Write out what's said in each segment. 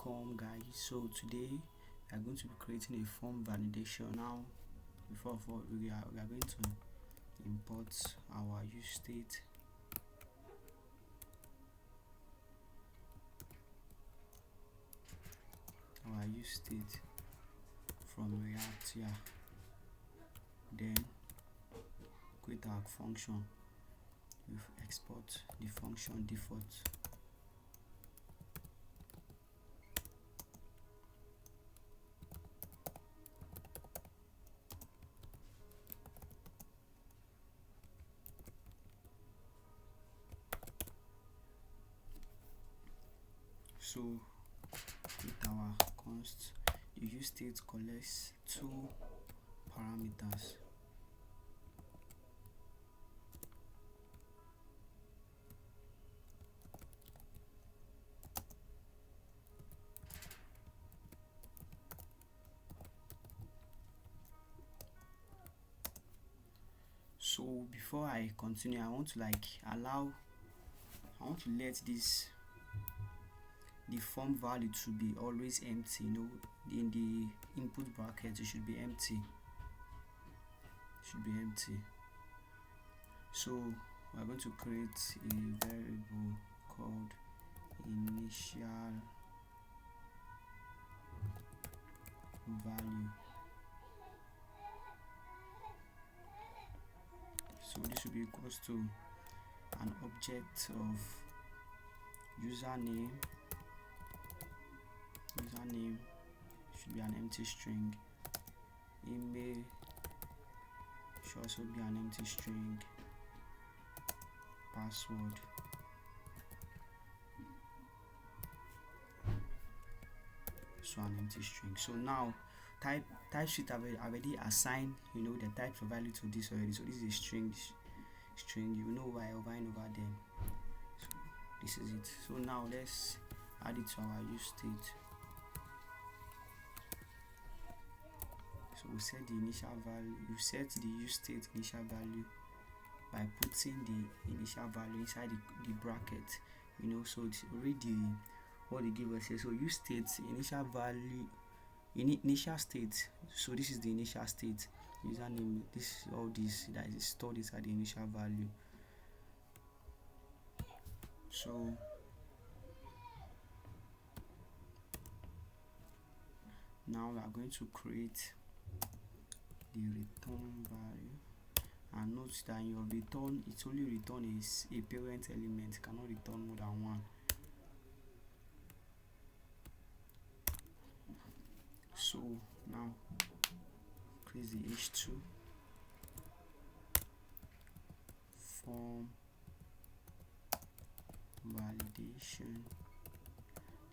Welcome guys. So today we are going to be creating a form validation. Now before we are going to import our useState. From React here. Then create our function. We export the function default. So with our const, the useState collects two parameters. So before I continue, I want to let this the form value to be always empty. In the input bracket it should be empty. So we're going to create a variable called initial value. So this will be equals to an object of username should be an empty string, email should also be an empty string, password so an empty string. So now TypeScript already assigned the type of value to this already. So this is a string, you know why over and over then. So this is it. So now let's add it to our useState. So we set the initial value. You set the useState initial value by putting the initial value inside the bracket. So read what they give us here. So useState initial value, initial state. So this is the initial state. Username, all this that is stored inside the initial value. So now we are going to create the return value, and note that in your return it only returns a parent element, cannot return more than one. So now create the h2 form validation.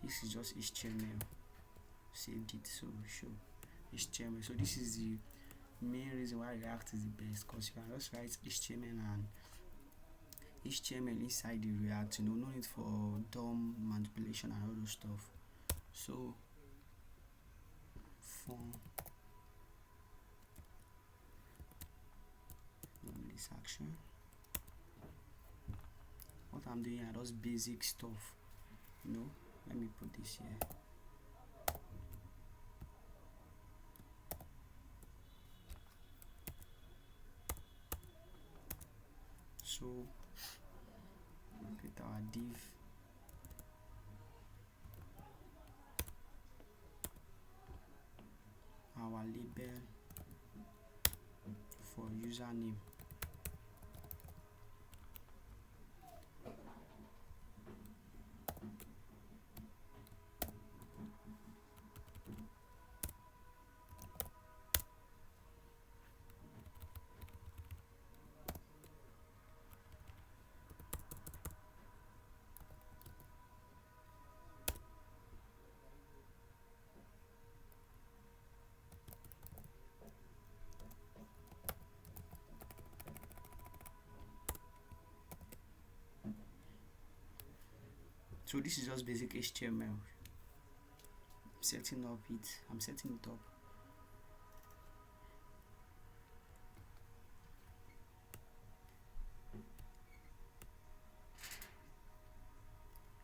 This is just HTML. Saved it, so show HTML. So this is the main reason why React is the best, because you can just write HTML inside the React. No need for DOM manipulation and all those stuff. So form this action. What I'm doing are those basic stuff. Let me put this here. So create our div, our label for username. So this is just basic HTML. I'm setting it up.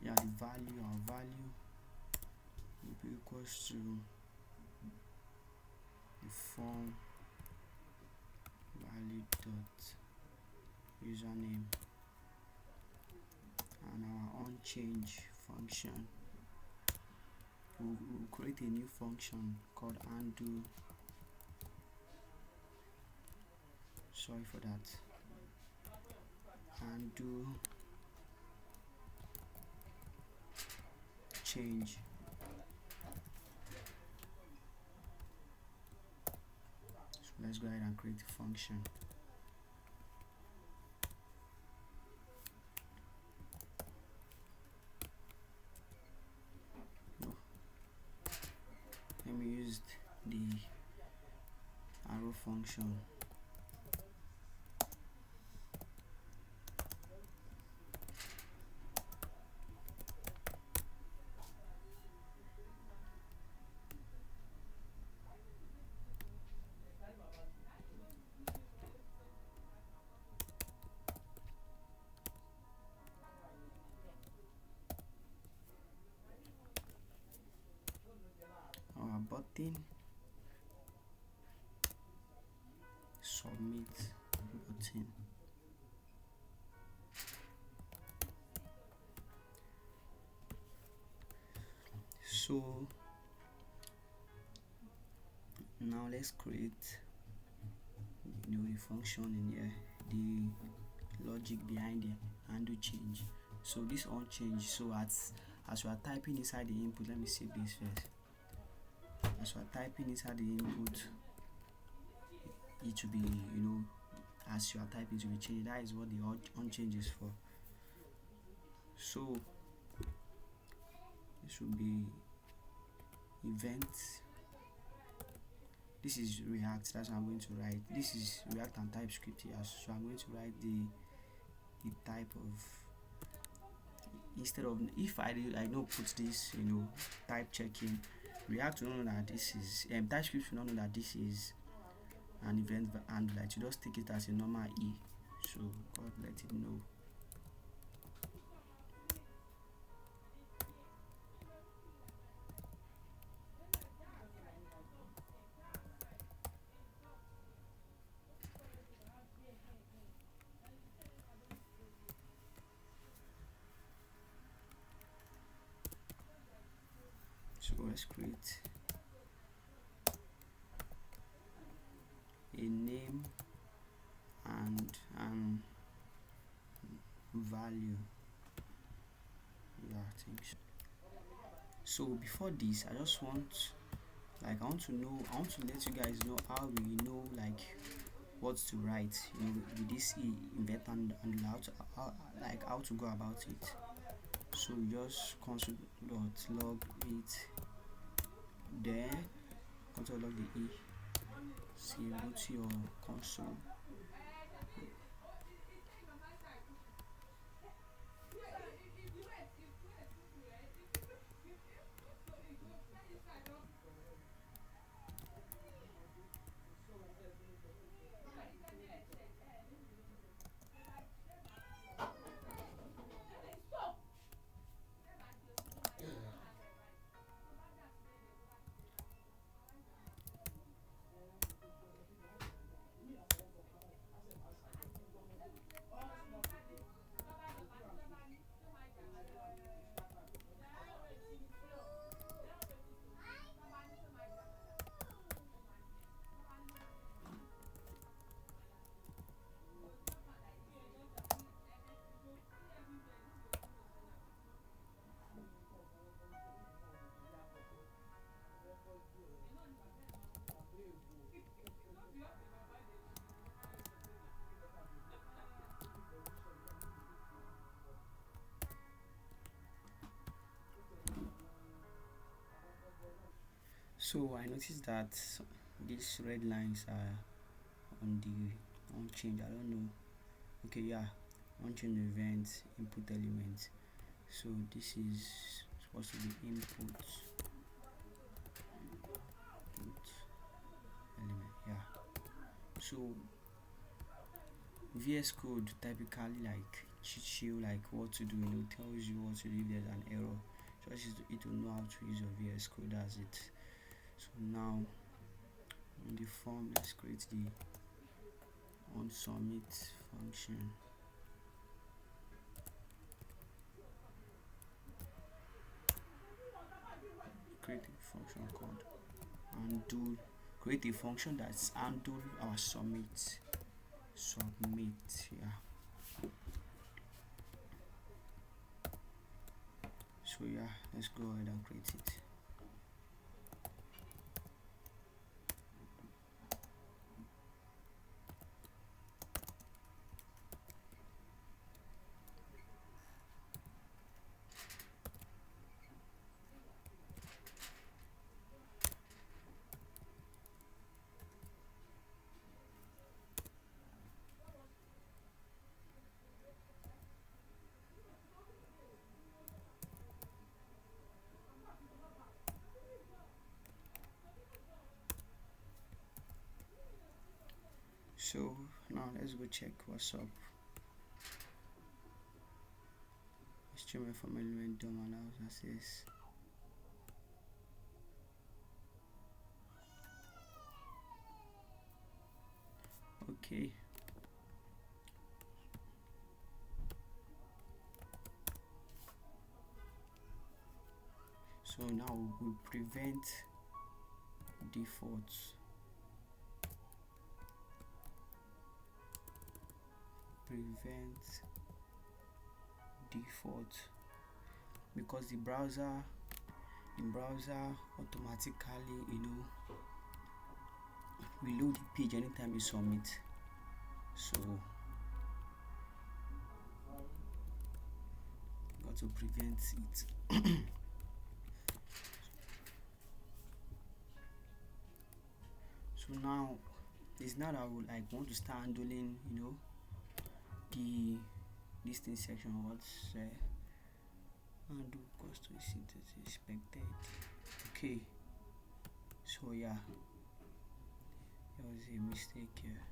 Yeah, our value equals to the form value dot username and our onChange function. We'll create a new function called undo. Sorry for that. Undo change. So let's go ahead and create a function. Let me use the arrow function. Our button, submit button. So now let's create the function in here, the logic behind the undo change. So this on change, so as we are typing inside the input, let me save this first. As we are typing inside the input, it will be, as you are typing, it will be changed. That is what the on change is for. So this will be event. This is React, that's what I'm going to write. This is React and TypeScript here, so I'm going to write the type of, instead of, if I know put this, type checking, React will know that this is, TypeScript will not know that this is an event handler. You just take it as a normal E, so God let it know. So let's create a name and value. Yeah, I think so. So before this, I just want, I want to let you guys know how we know what to write, with this event and how to go about it. So just console.log it, then console.log the E, save, go to your console. So I noticed that these red lines are on change. I don't know. Okay, yeah, change event input element. So this is supposed to be input element. Yeah. So VS Code typically cheats you what to do. Tells you what to do if there's an error. first it will know how to use your VS Code. That's it. So now in the form, let's create the onSubmit function. Create a function called undo. Create a function that's undo our submit. Yeah. So yeah, let's go ahead and create it. So now let's go check what's up. HTML from element DOM allows access. Okay. So now we prevent defaults. Prevent default, because the browser automatically, reload the page anytime you submit. So got to prevent it. So now it's not that I would want to start handling the listing section. What's undo custom syntax expected. Okay, so yeah, there was a mistake here.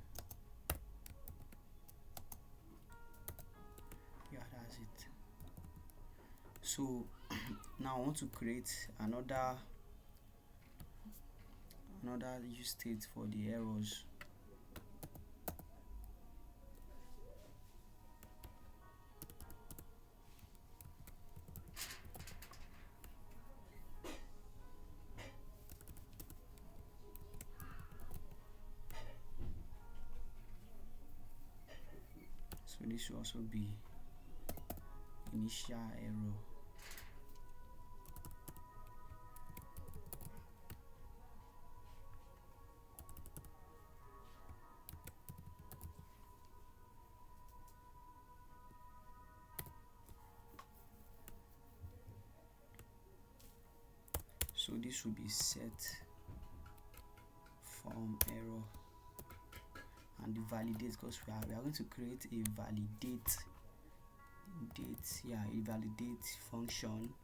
Yeah, that's it. So now I want to create another use state for the errors. So this should also be initial error. So this should be set form error, and the validate, because we are going to create a validate function,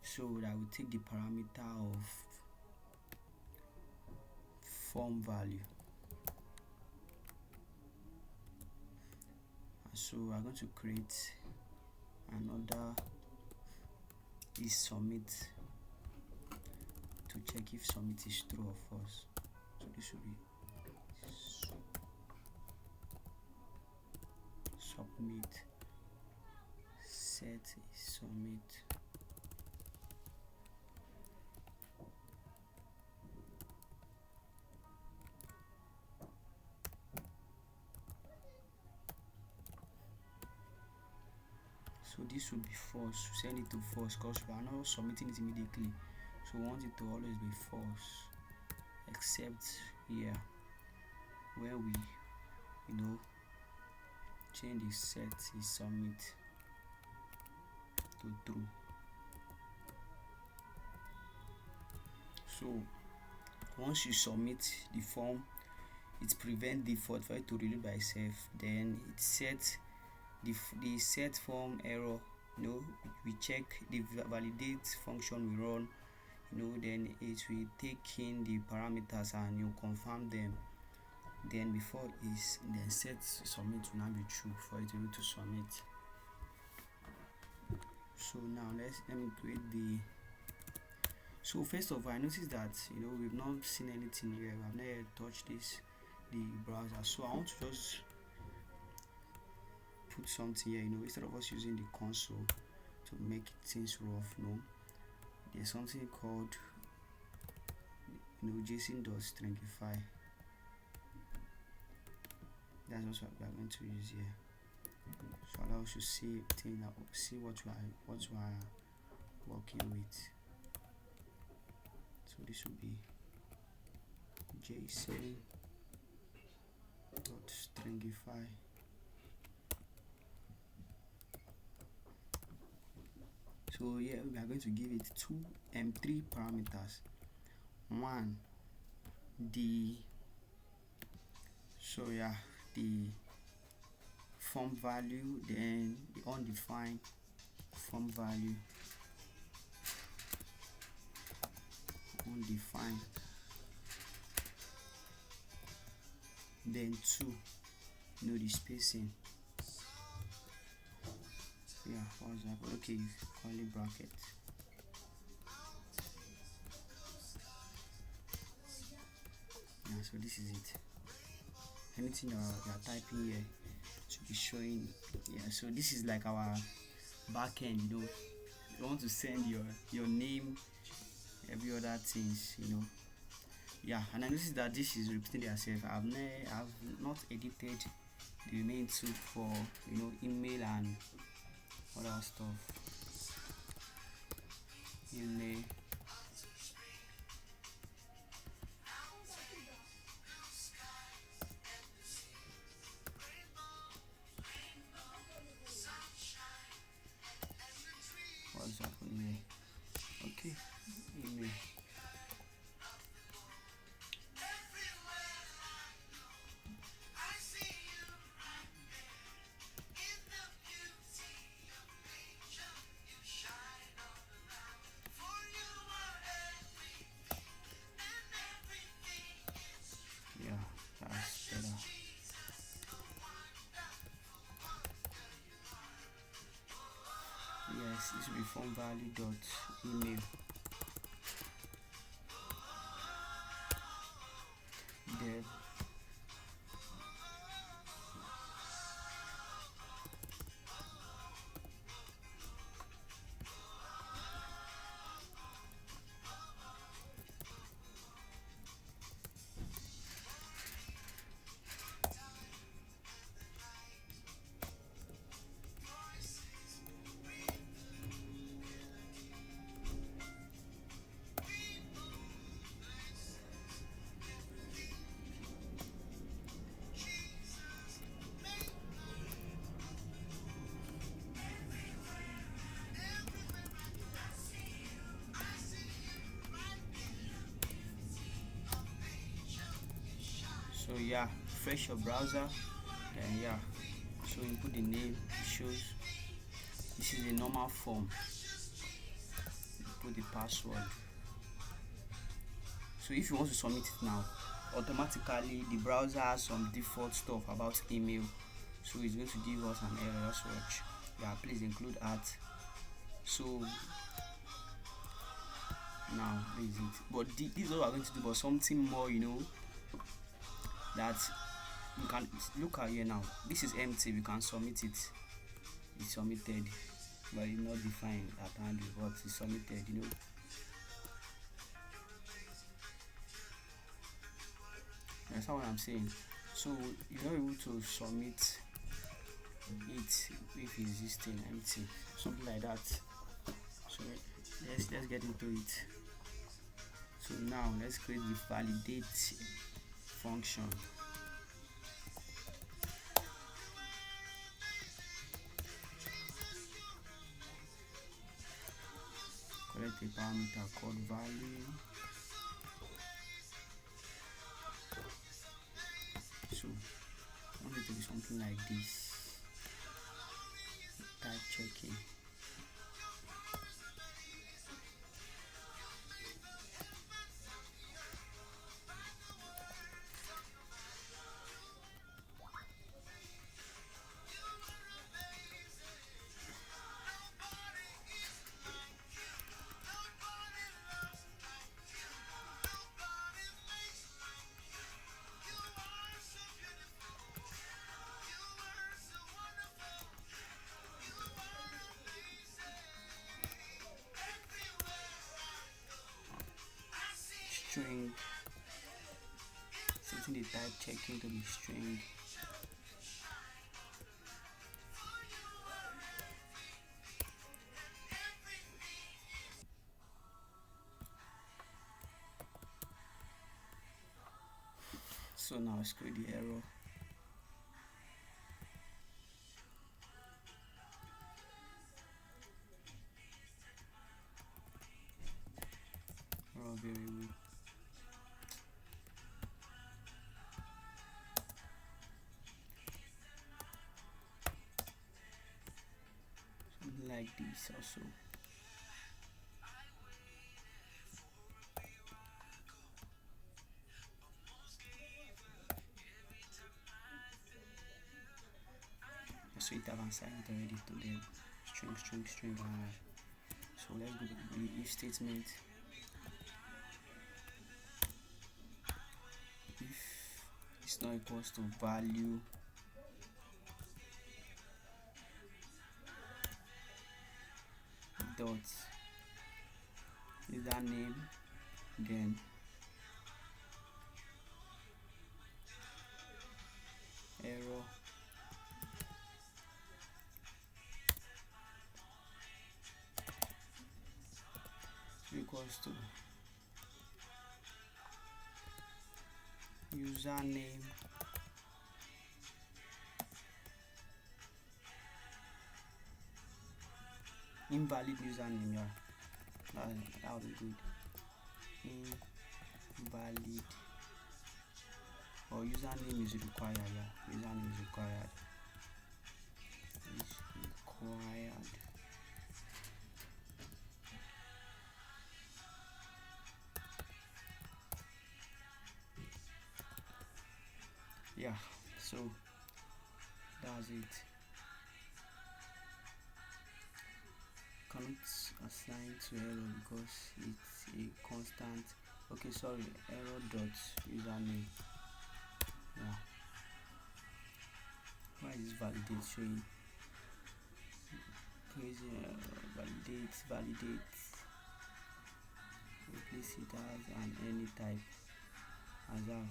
so that will take the parameter of form value. And so we are going to create another is submit to check if submit is true or false. So this should be submit set is submit. So this would be false. Send it to false because we are not submitting it immediately. So we want it to always be false, except here where we change the set is submit to true. So once you submit the form, it prevents default for it to reload by itself. Then it sets the set form error. We check the validate function we run. Then it will take in the parameters and you confirm them. Then before is then set submit will now be true for it to be able to submit. So now let me create the So first of all, I noticed that we've not seen anything here. I've not yet touched the browser. So I want to just put something here. Instead of us using the console to make things rough, no. There's something called JSON.stringify. That's also what we are going to use here. So allow us to see what we are working with. So this will be JSON.stringify. So here we are going to give it three parameters. One, the form value, then the undefined form value, undefined, then two, the spacing. For example, okay, curly bracket. So this is it. Anything you are typing here to be showing. So this is like our backend. You want to send your name, every other things. And I noticed that this is repeating itself. I've not edited the main tool for email and other stuff. Email. What's happening here? Okay, email. That's better. Yes, this will be form value dot email. Then refresh your browser, then so you put the name, it shows this is a normal form. You put the password. So if you want to submit it now, automatically the browser has some default stuff about email, so it's going to give us an error. Just watch. Please include at. So now this is it. But this is what we're going to do, but something more, that you can look at here now. This is empty. We can submit it. It's submitted, but it's not defined at hand, but it's submitted. That's what I'm saying. So you're able to submit it if it's existing empty, something like that. So let's get into it. So now let's create the validate function. Collect a parameter called value. So I want it to be something like this. Type checking. string, setting the type checking to be string. So now screw the error. Raw variable. Something like this also. So it have assigned it already to them. String. So let's go to the if statement. If it's not equals to value dot username, then error equals to username invalid username. Yeah, that would be good. Invalid, or username is required. Yeah, username is required. Yeah, so that's it. Cannot assign to error because it's a constant. Okay, sorry, error dot username. Yeah, why is validate showing? Crazy. Validate, replace it as an any type as well.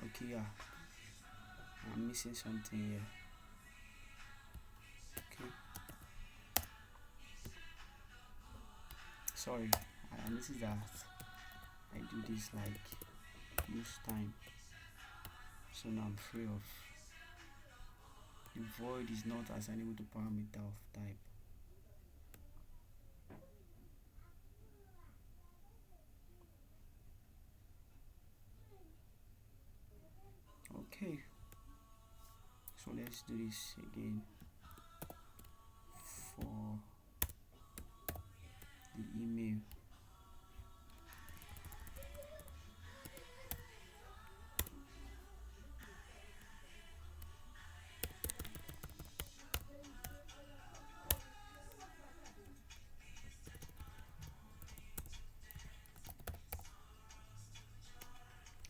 Okay, yeah, I'm missing something here. Okay, sorry, I noticed that I do this like use time, so now I'm free of the void is not assignable to parameter of type. Okay, so let's do this again for the email.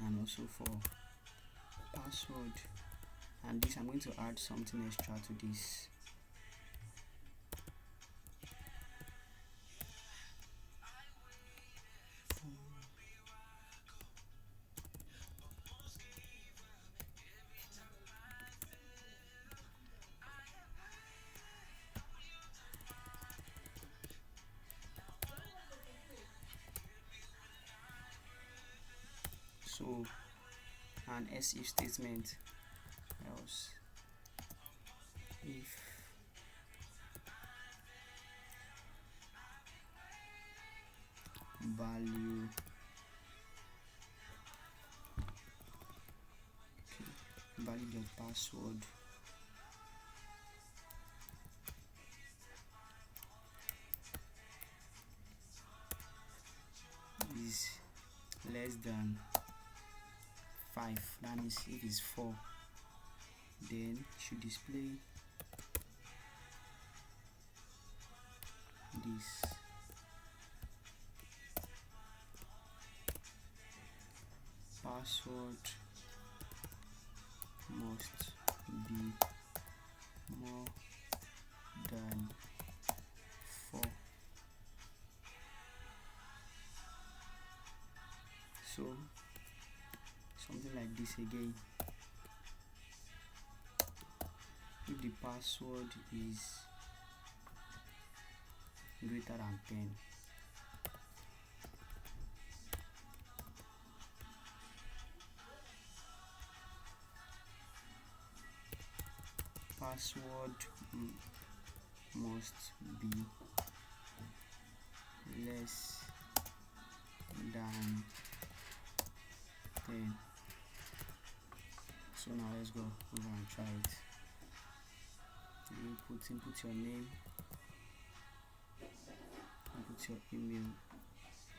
And also for password, and this I'm going to add something extra to this. So an else if statement, else if value valid your password is less than 5, that means if it's 4, then should display this password must be more than 4. check this again. If the password is greater than 10, password must be less than 10. So now let's go over and try it. Input your name, input your email,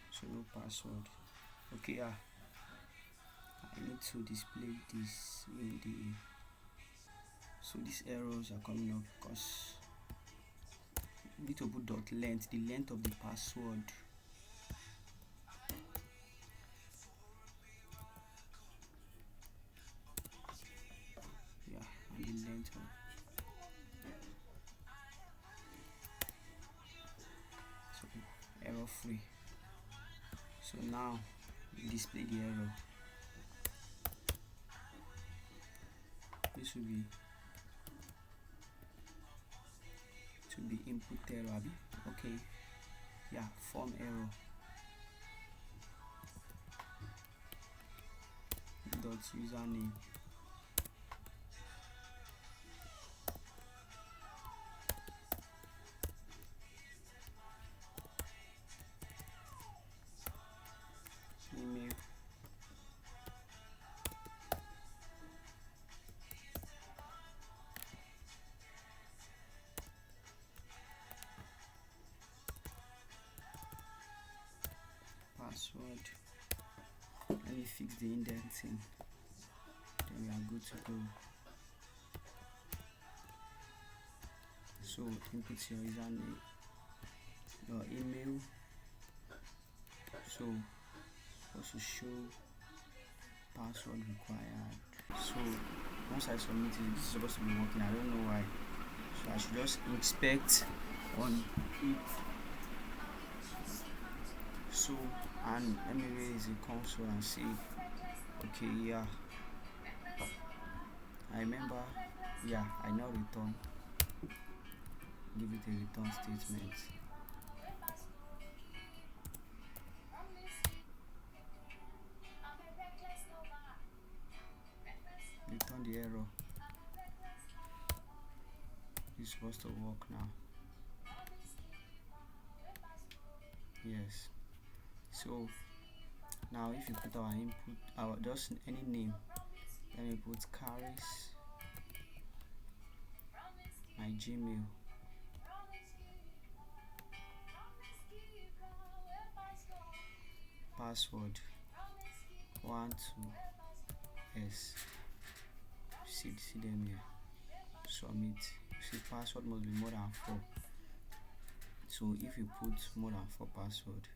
so no password. Okay, I need to display this in the, so these errors are coming up because we need to put dot length, the length of the password. Yeah, and the length of, so error free. So now display the error. This will be to be input error. Okay, yeah, form error dot username. Email, password. Let me fix the indenting, then we are good to go. So input your username, your email. So also show password required. So once I submit it, it's supposed to be working. I don't know why. So I should just inspect on it. So, and let me raise the console and see. Okay, yeah, I remember. Yeah, I now return. Give it a return statement. Return the error. It's supposed to work now. Yes. So now if you put our input, our just any name, let me put Caris, my Gmail, password 12s. See them here. Submit. See, password must be more than 4. So if you put more than 4 password,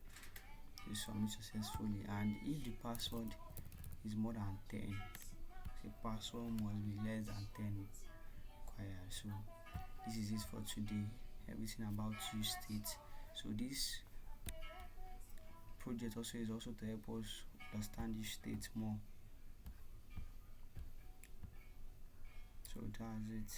you submit successfully. And if the password is more than 10, the password must be less than 10 required. So this is it for today. Everything about useState. So this project also is to help us understand useState more. So that's it.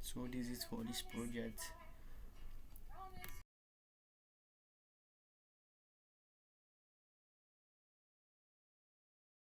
So this is for this project.